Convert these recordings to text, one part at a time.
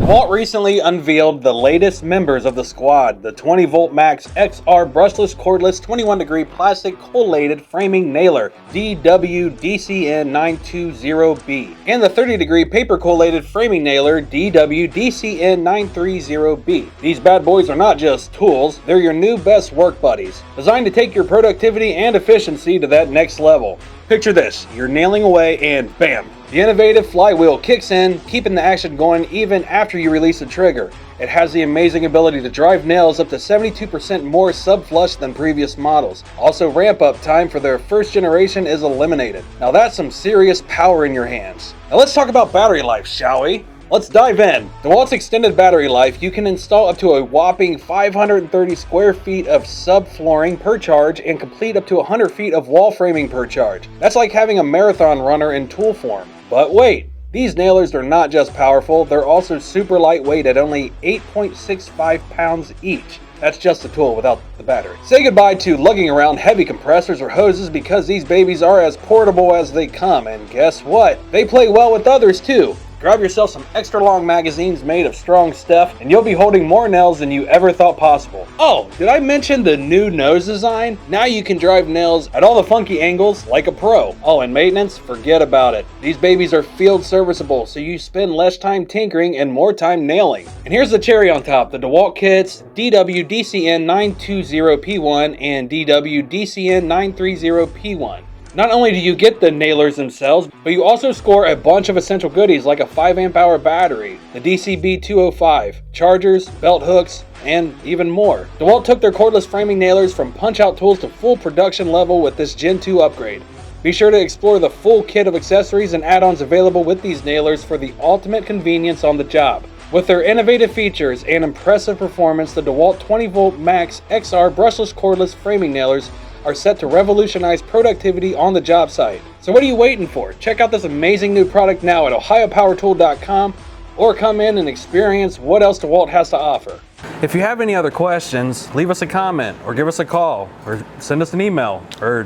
DeWalt recently unveiled the latest members of the squad, the 20V Max XR brushless cordless 21-degree plastic collated framing nailer DCN920B and the 30-degree paper collated framing nailer DCN930B. These bad boys are not just tools, they're your new best work buddies, designed to take your productivity and efficiency to that next level. Picture this, you're nailing away and bam! The innovative flywheel kicks in, keeping the action going even after you release the trigger. It has the amazing ability to drive nails up to 72% more sub-flush than previous models. Also, ramp-up time for their first generation is eliminated. Now that's some serious power in your hands. Now let's talk about battery life, shall we? Let's dive in. DeWalt's extended battery life, you can install up to a whopping 530 square feet of subflooring per charge and complete up to 100 feet of wall framing per charge. That's like having a marathon runner in tool form. But wait, these nailers are not just powerful, they're also super lightweight at only 8.65 pounds each. That's just a tool without the battery. Say goodbye to lugging around heavy compressors or hoses because these babies are as portable as they come, and guess what? They play well with others too. Grab yourself some extra long magazines made of strong stuff and you'll be holding more nails than you ever thought possible. Oh, did I mention the new nose design? Now you can drive nails at all the funky angles like a pro. Oh, and maintenance? Forget about it. These babies are field serviceable, so you spend less time tinkering and more time nailing. And here's the cherry on top, the DeWalt kits DCN920P1 and DCN930P1. Not only do you get the nailers themselves, but you also score a bunch of essential goodies like a 5 amp hour battery, the DCB205, chargers, belt hooks, and even more. DeWalt took their cordless framing nailers from punch-out tools to full production level with this Gen 2 upgrade. Be sure to explore the full kit of accessories and add-ons available with these nailers for the ultimate convenience on the job. With their innovative features and impressive performance, the DeWalt 20V Max XR brushless cordless framing nailers are set to revolutionize productivity on the job site. So what are you waiting for? Check out this amazing new product now at ohiopowertool.com or come in and experience what else DeWalt has to offer. If you have any other questions, leave us a comment or give us a call or send us an email or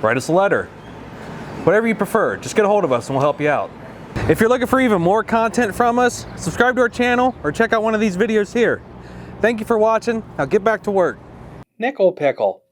write us a letter. Whatever you prefer, just get a hold of us and we'll help you out. If you're looking for even more content from us, subscribe to our channel or check out one of these videos here. Thank you for watching. Now get back to work. Nickel pickle.